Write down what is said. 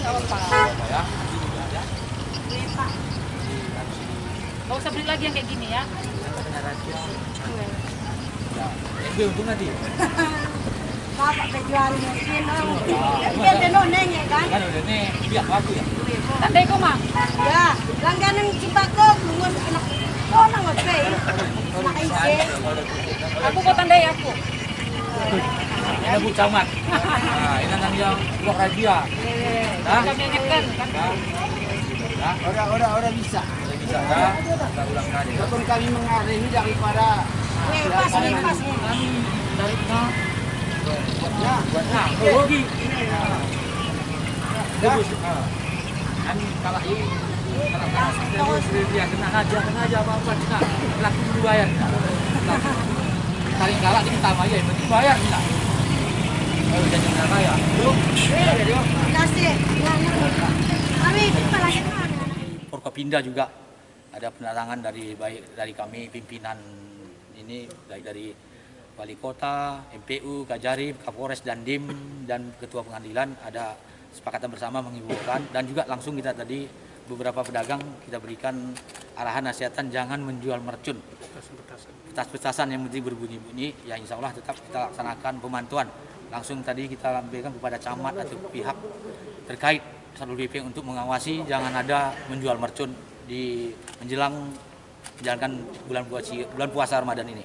Ya. Gak usah beli lagi yang kayak gini ya. Gue untung nanti. Bapak kejual mungkin. Dia tenoneng ya kan? Kan udah nih, biar aku ya. Tandai kok mah. Ya, langganan cibako lungun anak orang oke. Nak isi. Aku kok tandai aku. Ini Bu Camat. Nah, ini kan yang blok raja. Nah, Kami nyekan kan. nah, Orang bisa. bisa dah. Kita ulang lagi. Walaupun kami mengarungi daripada Lepas lepas. Dari nah, buatnya, rugi. Bagus. Kan kalau ini kalau dia kena aja apa-apa kena laki dibayar. Saling galak diminta bayar, yang penting bayar tidak. Kalau jadi nggak bayar, Terima kasih. Kami kita lagi Forkopimda juga ada penerangan dari baik dari kami pimpinan ini baik dari Wali Kota, MPU, Kajari, Kapolres dan Dim dan Ketua Pengadilan ada sepakatan bersama menghimbaukan dan juga langsung kita tadi beberapa pedagang kita berikan arahan nasihatan jangan menjual mercun petasan yang mesti berbunyi-bunyi ya insya Allah tetap kita laksanakan pemantauan langsung tadi kita sampaikan kepada camat atau pihak terkait Satpol PP untuk mengawasi jangan ada menjual mercun di menjelang menjalankan bulan puasa Ramadan ini.